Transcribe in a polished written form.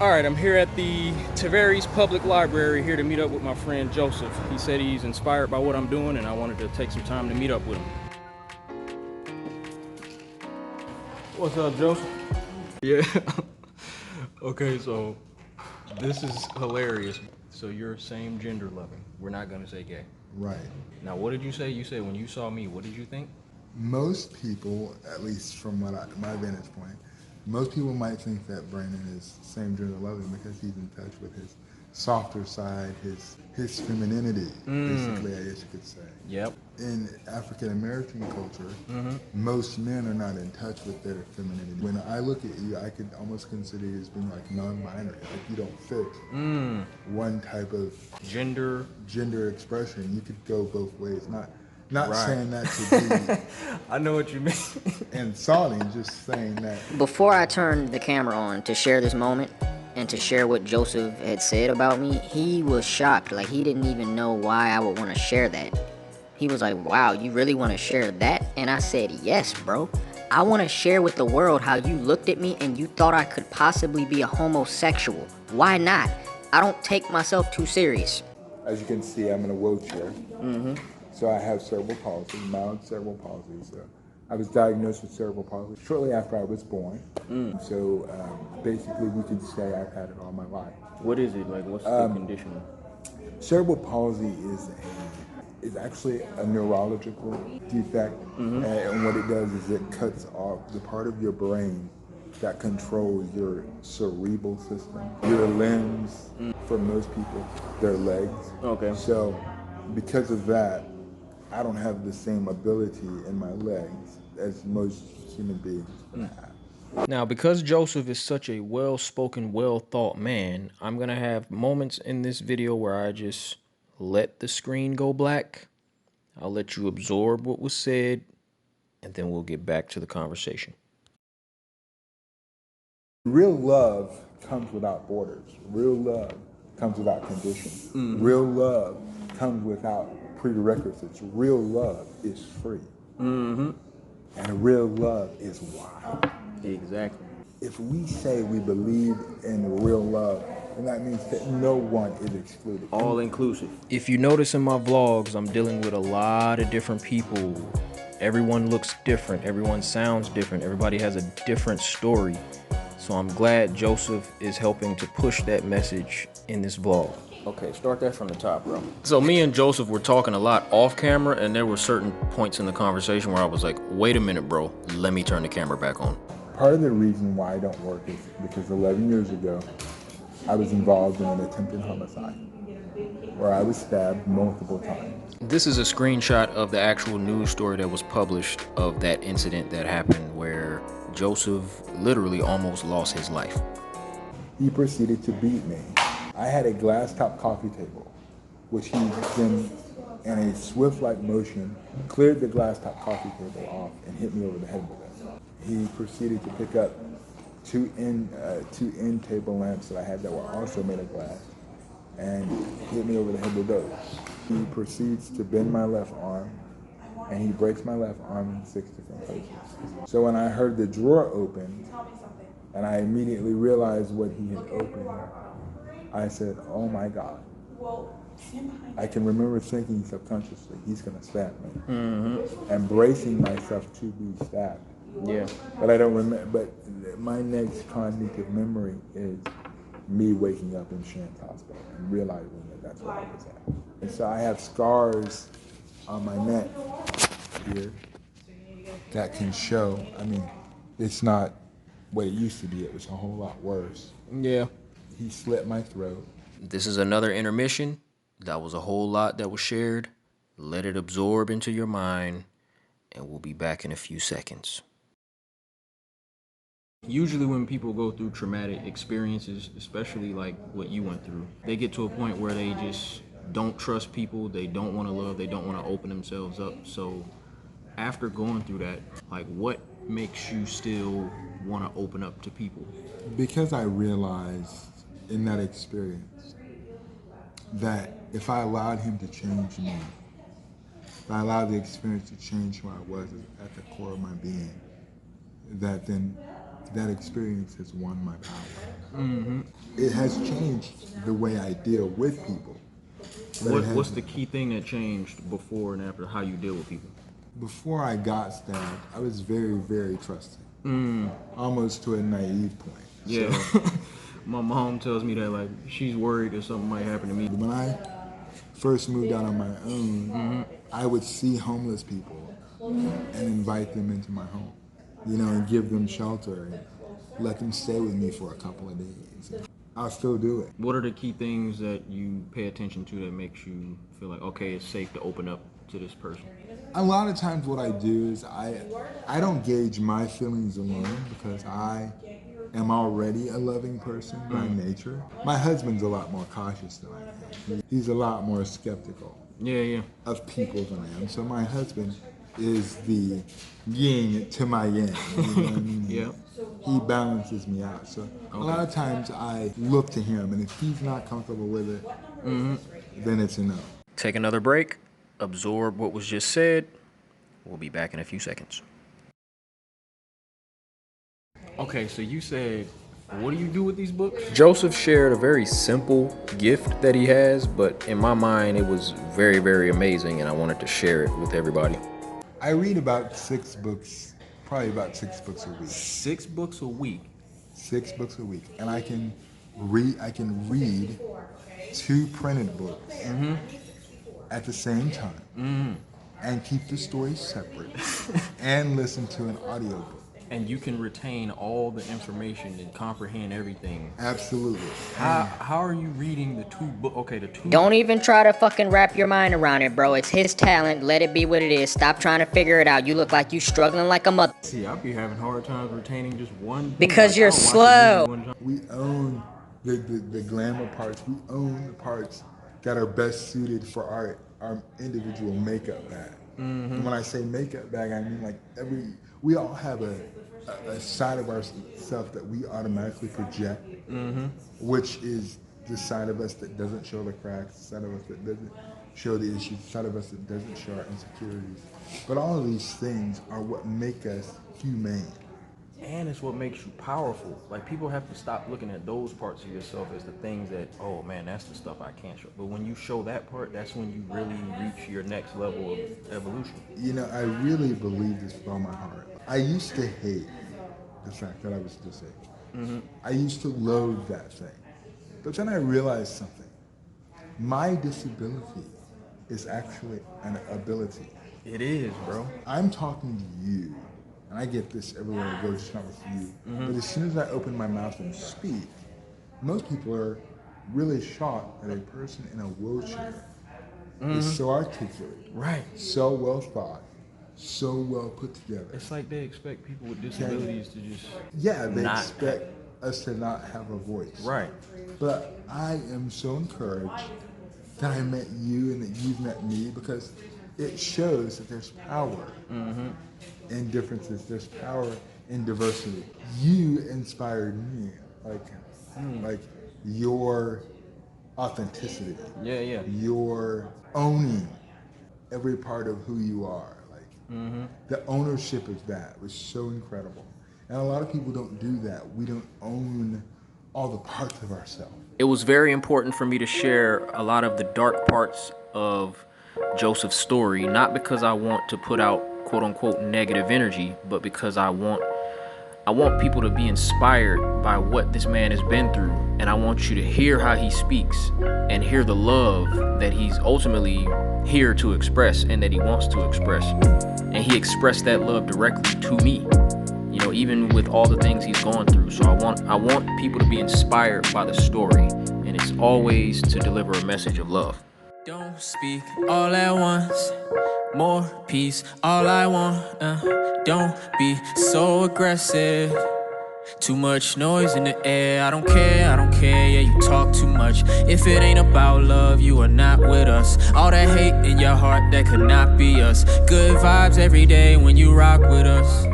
All right, I'm here at the Tavares Public Library here to meet up with my friend Joseph. He said he's inspired by what I'm doing and I wanted to take some time to meet up with him. What's up, Joseph? Yeah. Okay, so this is hilarious. So you're same gender loving. We're not gonna say gay. Right. Now, what did you say? You said when you saw me, what did you think? Most people, at least from my vantage point, most people might think that Brandon is same gender loving because he's in touch with his softer side, his femininity, basically, I guess you could say. Yep. In African American culture, most men are not in touch with their femininity. When I look at you, I could almost consider you as being like non-binary, like you don't fit one type of gender expression. You could go both ways. Not Right. saying that to be I know what you mean. insulting, just saying that. Before I turned the camera on to share this moment and to share what Joseph had said about me, he was shocked. Like, he didn't even know why I would want to share that. He was like, wow, you really want to share that? And I said, yes, bro. I want to share with the world how you looked at me and you thought I could possibly be a homosexual. Why not? I don't take myself too serious. As you can see, I'm in a wheelchair. So I have cerebral palsy, mild cerebral palsy. So I was diagnosed with cerebral palsy shortly after I was born. So basically, we could say I've had it all my life. What is it? Like, what's the condition? Cerebral palsy is actually a neurological defect, and what it does is it cuts off the part of your brain that controls your cerebral system, your limbs. For most people, their legs. Okay. So because of that, I don't have the same ability in my legs as most human beings have. Now, because Joseph is such a well-spoken, well-thought man, I'm going to have moments in this video where I just let the screen go black. I'll let you absorb what was said, and then we'll get back to the conversation. Real love comes without borders. Real love comes without conditions. Real love comes without prerequisites. Real love is free. And real love is wild. Exactly. If we say we believe in real love, then that means that no one is excluded. All inclusive. If you notice in my vlogs, I'm dealing with a lot of different people. Everyone looks different. Everyone sounds different. Everybody has a different story. So I'm glad Joseph is helping to push that message in this vlog. Okay, start that from the top, bro. So me and Joseph were talking a lot off camera, and there were certain points in the conversation where I was like, wait a minute, bro, let me turn the camera back on. Part of the reason why I don't work is because 11 years ago, I was involved in an attempted homicide where I was stabbed multiple times. This is a screenshot of the actual news story that was published of that incident that happened where Joseph literally almost lost his life. He proceeded to beat me. I had a glass-top coffee table, which he then, in a swift-like motion, cleared the glass-top coffee table off and hit me over the head with it. He proceeded to pick up two end table lamps that I had that were also made of glass and hit me over the head with those. He proceeds to bend my left arm, and he breaks my left arm in 6 different places. So when I heard the drawer open, and I immediately realized what he had opened, I said, oh my God. I can remember thinking subconsciously, he's gonna stab me. And bracing myself to be stabbed. Yeah. But I don't remember, but my next cognitive memory is me waking up in Shands Hospital and realizing that that's where I was at. And so I have scars on my neck here that can show, I mean, it's not what it used to be, it was a whole lot worse. Yeah. He slit my throat. This is another intermission. That was a whole lot that was shared. Let it absorb into your mind, and we'll be back in a few seconds. Usually when people go through traumatic experiences, especially like what you went through, they get to a point where they just don't trust people, they don't want to love, they don't want to open themselves up. So after going through that, like, what makes you still want to open up to people? Because I realized in that experience that if I allowed him to change me, if I allowed the experience to change who I was at the core of my being, that then that experience has won my power. It has changed the way I deal with people. What's the key thing that changed before and after how you deal with people? Before I got stabbed, I was very, very trusting. Almost to a naive point. Yeah. So, My mom tells me that, like, she's worried that something might happen to me. when I first moved out on my own, I would see homeless people and invite them into my home, you know, and give them shelter and let them stay with me for a couple of days. I'll still do it. What are the key things that you pay attention to that makes you feel like, okay, it's safe to open up to this person? A lot of times what I do is I don't gauge my feelings alone because I am already a loving person by nature. My husband's a lot more cautious than I am. He's a lot more skeptical of people than I am. So my husband is the yin to my yin. You know what I mean? Yeah. He balances me out. So a lot of times I look to him, and if he's not comfortable with it, then it's a no. Take another break, absorb what was just said. We'll be back in a few seconds. Okay, so you said, what do you do with these books? Joseph shared a very simple gift that he has, but in my mind, it was very, very amazing, and I wanted to share it with everybody. I read about 6 books, probably about 6 books a week. 6 books a week? 6 books a week. And I can read 2 printed books at the same time and keep the stories separate and listen to an audiobook. And you can retain all the information and comprehend everything. Absolutely. How are you reading the 2 books? Okay, the 2. Don't even try to fucking wrap your mind around it, bro. It's his talent. Let it be what it is. Stop trying to figure it out. You look like you struggling like a mother. See, I'll be having hard times retaining just one book. Because Like, you're I'll watch a slow. movie one time. We own the glamour parts. We own the parts that are best suited for our individual makeup bag. And when I say makeup bag, I mean like we all have a side of ourselves that we automatically project, which is the side of us that doesn't show the cracks, the side of us that doesn't show the issues, the side of us that doesn't show our insecurities. But all of these things are what make us humane. And it's what makes you powerful. Like, people have to stop looking at those parts of yourself as the things that, oh man, that's the stuff I can't show. But when you show that part, that's when you really reach your next level of evolution. You know, I really believe this with all my heart. I used to hate the fact that I was disabled. I used to loathe that thing. But then I realized something. My disability is actually an ability. It is, bro. I'm talking to you, and I get this everywhere I go, just not with you. But as soon as I open my mouth and speak, most people are really shocked that a person in a wheelchair is so articulate, Right. so well thought, so well put together. It's like they expect people with disabilities to just They not expect us to not have a voice. Right. But I am so encouraged that I met you and that you've met me, because it shows that there's power in differences. There's power in diversity. You inspired me, like your authenticity. Yeah. Your owning every part of who you are. The ownership of that was so incredible. And a lot of people don't do that. We don't own all the parts of ourselves. It was very important for me to share a lot of the dark parts of Joseph's story, not because I want to put out quote unquote negative energy, but because I want people to be inspired by what this man has been through. And I want you to hear how he speaks and hear the love that he's ultimately here to express and that he wants to express. And he expressed that love directly to me, you know, even with all the things he's gone through. So I want people to be inspired by the story, and it's always to deliver a message of love. Don't speak all at once, more peace, all I want. Don't be so aggressive. Too much noise in the air, I don't care, yeah, you talk too much. If it ain't about love, you are not with us. All that hate in your heart, that could not be us. Good vibes every day when you rock with us.